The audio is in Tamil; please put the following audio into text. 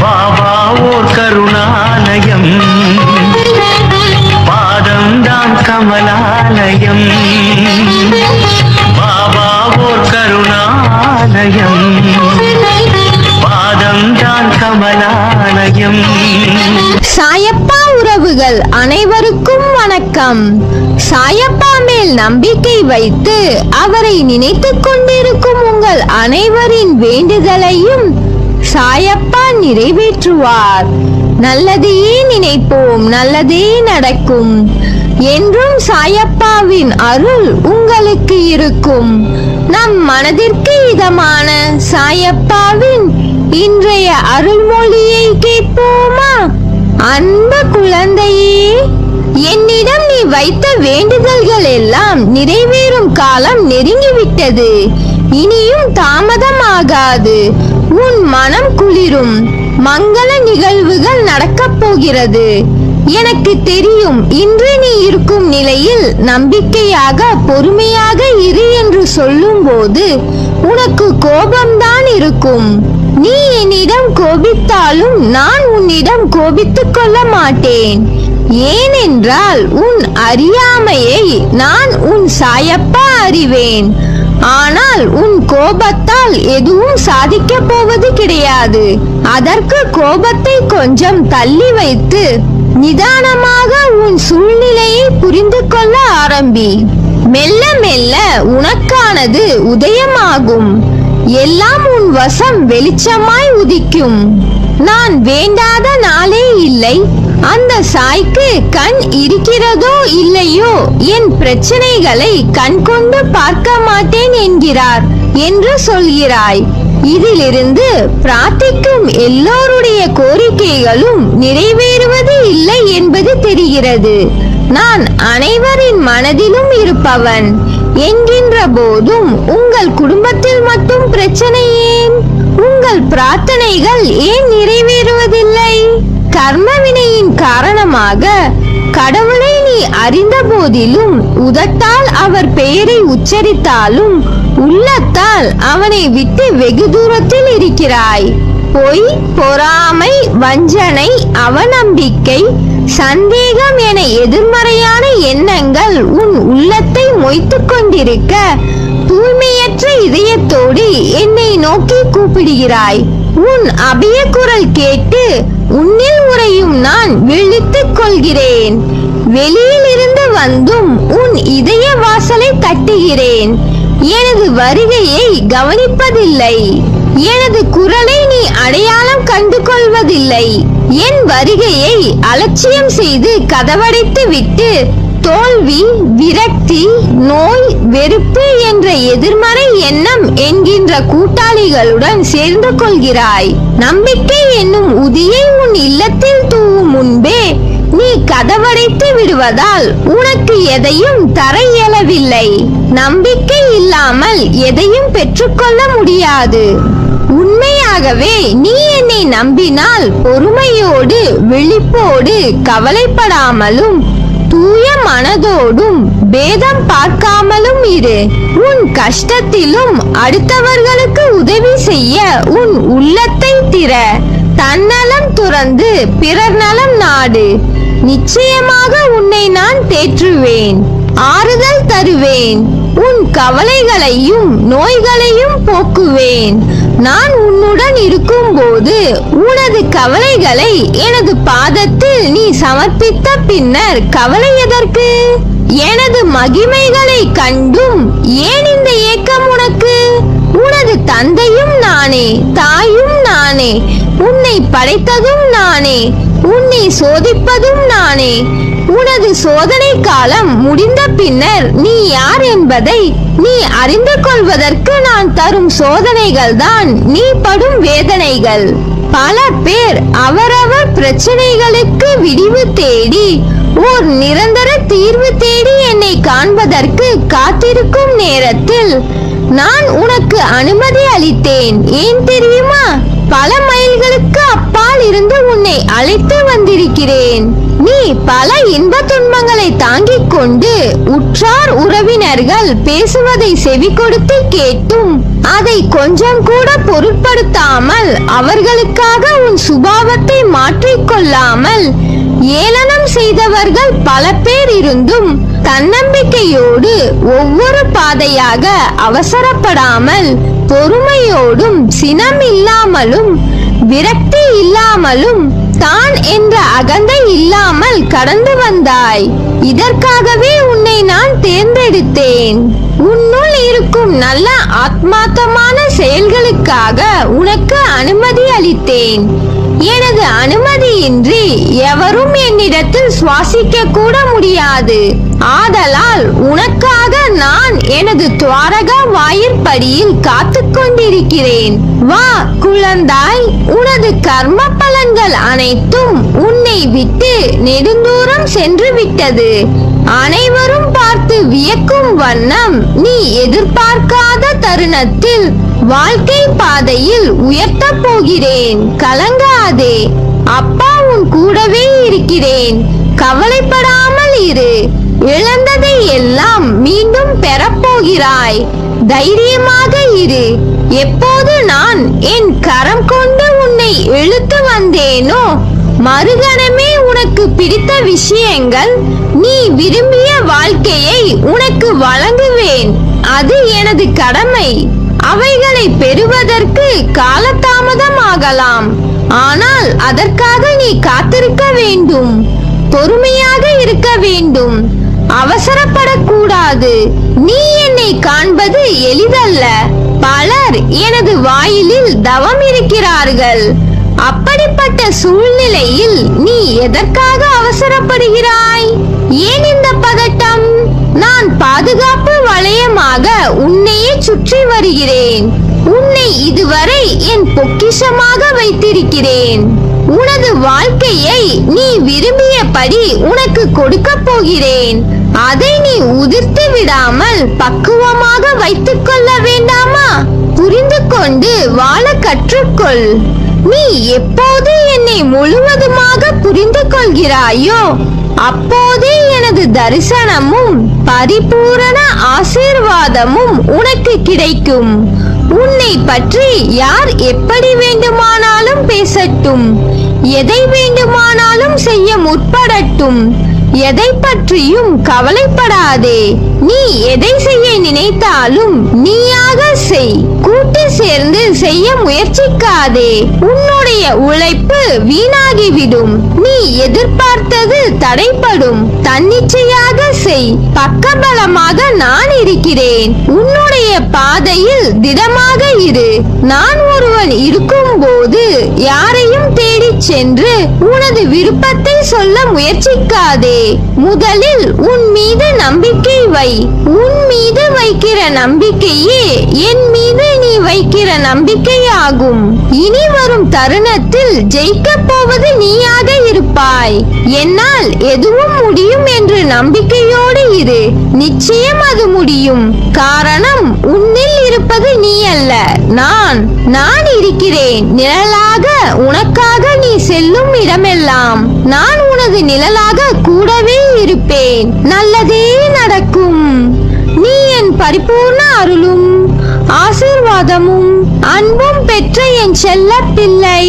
பாபா ஓர் கருணாலயம், பாதம்தான் கமலாலயம். பாபா ஓர் கருணாலயம், பாதம்தான் கமலாலயம். சாயப்பா உறவுகள் அனைவருக்கும் வணக்கம். சாயப்பா மேல் நம்பிக்கை வைத்து அவரை நினைத்துக் கொண்டிருக்கும் உங்கள் அனைவரின் வேண்டுதலையும் சாயப்பா நிறைவேற்றுவார். நல்லதையே நினைப்போம், நல்லதே நடக்கும். என்றும் சாயப்பாவின் அருள் உங்களுக்கு இருக்கும். நம் மனதிற்கு இதமான சாயப்பாவின் இன்றைய அருள்மொழியை கேட்போமா? அன்பு குழந்தையே, என்னிடம் நீ வைத்த வேண்டுதல்கள் எல்லாம் நிறைவேறும் காலம் நெருங்கிவிட்டது. இனியும் தாமதமாகாது. உன் மனம் குளிரும் மங்கள நிகழ்வுகள் நடக்கப் போகிறது. எனக்கு தெரியும், இன்று நீ இருக்கும் நிலையில் நம்பிக்கையாக பொறுமையாக இரு என்று சொல்லும் போது உனக்கு கோபம்தான் இருக்கும். நீ என்னிடம் கோபித்தாலும் நான் உன்னிடம் கோபித்துக் கொள்ள மாட்டேன். ஏனென்றால் உன் அறியாமையை நான் உன் சாயப்பா அறிவேன். ஆனால் உன் கோபத்தால் எதுவும் சாதிக்க போவது கிடையாது. அதற்கு கோபத்தை கொஞ்சம் தள்ளி வைத்து நிதானமாக உன் சூழ்நிலையை புரிந்து கொள்ள ஆரம்பி. மெல்ல மெல்ல உனக்கானது உதயமாகும். எல்லாம் உன் வசம் வெளிச்சமாய் உதிக்கும். நான் வேண்டாத நாளே இல்லை. அந்த சாய்க்கு கண் இருக்கிறதோ இல்லையோ என் பிரச்சனைகளை கண் கொண்டு பார்க்க மாட்டேன் என்கிறார் என்று சொல்கிறாய். இதிலிருந்து பிரார்த்திக்கும் எல்லோருடைய கோரிக்கைகளும் நிறைவேறுவது இல்லை என்பது தெரிகிறது. நான் அனைவரின் மனதிலும் இருப்பவன் என்கின்ற போதும் உங்கள் குடும்பத்தில் மட்டும் பிரச்சனை ஏன்? உங்கள் பிரார்த்தனைகள் ஏன் நிறைவேறுவதில்லை? கர்மவினையின் காரணமாக கடவுளை நீ அறிந்த போதிலும் உதட்டால் அவர் பெயரை உச்சரித்தாலும் உள்ளத்தால் அவனை விட்டு வெகு தூரத்தில் இருக்கிறாய். பொய், பொறாமை, வஞ்சனை, அவநம்பிக்கை, சந்தேகம் என எதிர்மறையான எண்ணங்கள் உன் உள்ளத்தை மொய்த்துக் கொண்டிருக்க தூய்மையற்ற இதயத்தோடு என்னை நோக்கி கூப்பிடுகிறாய். உன் அபய குரல் கேட்டு உன்னில் உறையும் நான் விழித்துக் கொள்கிறேன். வெளியில் இருந்து வந்தும் உன் இதய வாசலை தட்டுகிறேன். எனது வருகையை கவனிப்பதில்லை. எனது குரலை நீ அடையாளம் கண்டு கொள்வதில்லை. என் வருகையை அலட்சியம் செய்து கதவடைத்து விட்டு தோல்வி, விரக்தி, நோய், வெறுப்பு என்ற எதிர்மறை எண்ணம் என்கின்ற கூட்டாளிகளுடன் சேர்ந்து கொள்கிறாய். நம்பிக்கை என்னும் உதியை உன் இல்லத்தில் தூவும் முன்பே நீ கதவடைத்து விடுவதால் உனக்கு எதையும் தர இயலவில்லை. நம்பிக்கை இல்லாமல் எதையும் பெற்றுக்கொள்ள முடியாது. உண்மையாகவே நீ என்னை நம்பினால் பொறுமையோடு, விழிப்போடு, கவலைப்படாமலும் தூய மனதோடும் பேதம் பார்க்காமலும் இரு. உன் கஷ்டத்திலும் அடுத்தவர்களுக்கு உதவி செய்ய உன் உள்ளத்தை திற. தன்னலம் துறந்து பிறர் நலம் நாடு. நிச்சயமாக உன்னை நான் தேற்றுவேன், ஆறுதல் தருவேன். உன் கவலைகளையும் நோய்களையும் போக்குவேன். நான் உன்னுடன் இருக்கும் போது உனது கவலைகளை எனது பாதத்தில் நீ சமர்ப்பித்த பின்னர் கவலை எதற்கு? எனது மகிமைகளை கண்டும் ஏன் இந்த ஏக்கம் உனக்கு? உனது தந்தையும் நானே, தாயும் நானே, உன்னை படைத்ததும் நானே, உன்னை சோதிப்பதும் நானே. உனது சோதனை காலம் முடிந்த பின்னர் நீ யார் என்பதை நீ அறிந்து கொள்வதற்கு நான் தரும் சோதனைகள் தான் நீ படும் வேதனைகள். பல பேர் அவரவர் பிரச்சனைகளுக்கு விடிவு தேடி ஓர் நிரந்தர தீர்வு தேடி என்னை காண்பதற்கு காத்திருக்கும் நேரத்தில் நான் உனக்கு அனுமதி அளித்தேன். ஏன் தெரியுமா? பல மைல்களுக்கு அப்பால் இருந்து உன்னை உன்னை அழைத்து வந்திருக்கிறேன். நீ பல இன்ப துன்பங்களை தாங்கிக் கொண்டு உற்றார் உறவினர்கள் பேசுவதை செவி கொடுத்து கேட்டும் அதை கொஞ்சம் கூட பொருட்படுத்தாமல் அவர்களுக்காக உன் சுபாவத்தை மாற்றிக்கொள்ளாமல் ஏளனம் செய்தவர்கள் பல பேர் இருந்தும் தன்னம்பிக்கையோடு ஒவ்வொரு பாதையாக அவசரப்படாமல் பொறுமையோடும் சினம் இல்லாமலும் விரக்தி இல்லாமலும் தான் என்ற அகந்தை இல்லாமல் கடந்து வந்தாய். இதற்காகவே உன்னை நான் தேர்ந்தெடுத்தேன். உன்னுள் இருக்கும் நல்ல ஆத்மார்த்தமான செயல்களுக்காக உனக்கு அனுமதி அளித்தேன். எனது அனுமதியின்றி எவரும் என்னிடத்தில் சுவாசிக்க கூட முடியாது. ஆதலால் உனக்காக நான் எனது துவாரகா வாயிற்படியில் காத்து கொண்டிருக்கிறேன். வா குழந்தாய், உனது கர்ம பலன்கள் அனைத்தும் உன்னை விட்டு நெடுந்தூரம் சென்று விட்டது. அனைவரும் பார்த்து வியக்கும் வண்ணம் நீ எதிர்பார்க்காத தருணத்தில் வாழ்க்கை பாதையில் உயர்த்த போகிறேன். கலங்காதே, அப்பா உன் கூடவே இருக்கிறேன். கவலைப்படாமல் இரு. இழந்ததை எல்லாம் மீண்டும் பெறப்போகிறாய். தைரியமாக இரு. எப்போது நான் என் கரம் கொண்டு உன்னை இழுத்து வந்தேனோ மறுகணமே உனக்கு பிடித்த விஷயங்கள், நீ விரும்பிய வாழ்க்கையை உனக்கு வழங்குவேன். அது எனது கடமை. அவைகளை பெறுவதற்கு காலதாமதம் ஆகலாம். ஆனால் அதற்காக நீ காத்திருக்க வேண்டும். பொறுமையாக இருக்க வேண்டும். அவசரப்படக்கூடாது. நீ என்னை காண்பது எளிதல்ல. பலர் எனது வாயிலில் தவம் இருக்கிறார்கள். அப்படிப்பட்ட சூழ்நிலையில் நீ எதற்காக அவசரப்படுகிறாய்? ஏன் இந்த பதட்டம்? நான் பாதுகாப்பு வளையமாக உன்னையே சுற்றி வருகிறேன். உன்னை இதுவரை என் பொக்கிஷமாக வைத்திருக்கிறேன். உனது வாழ்க்கையை நீ விரும்பியபடி உனக்கு கொடுக்க போகிறேன். அதை நீ உதிர்த்து விடாமல் பக்குவமாக வைத்துக் கொள்ள வேண்டாமா? புரிந்து கொண்டு வாழ கற்றுக்கொள். நீ எப்போது என்னை முழுவதுமாக புரிந்து கொள்கிறாயோ அப்போதே எனது தரிசனமும் பரிபூரண ஆசீர்வாதமும் உனக்கு கிடைக்கும். உன்னை பற்றி யார் எப்படி வேண்டுமானாலும் பேசட்டும், எதை வேண்டுமானாலும் செய்ய முற்படட்டும், எதை பற்றியும் கவலைப்படாதே. நீ எதை செய்ய நினைத்தாலும் நீயாக செய். கூட்டு சேர்ந்து செய்ய முயற்சிக்காதே. உன்னுடைய உழைப்பு வீணாகிவிடும். நீ எதிர்பார்த்தது தடைப்படும். தன்னிச்சையாக செய். பக்கபலமாக நான் இருக்கிறேன். உன்னுடைய பாதையில் திடமாக இரு. நான் ஒருவன் இருக்கும் போது யாரையும் தேடிச் சென்று உனது விருப்பத்தை சொல்ல முயற்சிக்காதே. முதலில் உன் மீது நம்பிக்கை வை. உன் மீது வைக்கிற நம்பிக்கையே என் மீது நீ வைக்கிற நம்பிக்கையாகும். இனி வரும் தருணத்தில் ஜெயிக்கப் போவது நீயாக இருப்பாய். என்னால் எதுவும் முடியும் என்று நம்பிக்கையோடு இரு. நிச்சயம் அது முடியும். காரணம் உன்னில் இருப்பது நீ அல்ல, நான் இருக்கிறேன். நிழலாக உனக்காக நீ செல்லும் இடமெல்லாம் நான் உனது நிழலாக கூடவே இருப்பேன். நல்லதே நடக்கும். நீ என் பரிபூர்ண அருளும் ஆசீர்வாதமும் அன்பும் பெற்ற என் செல்ல பிள்ளை.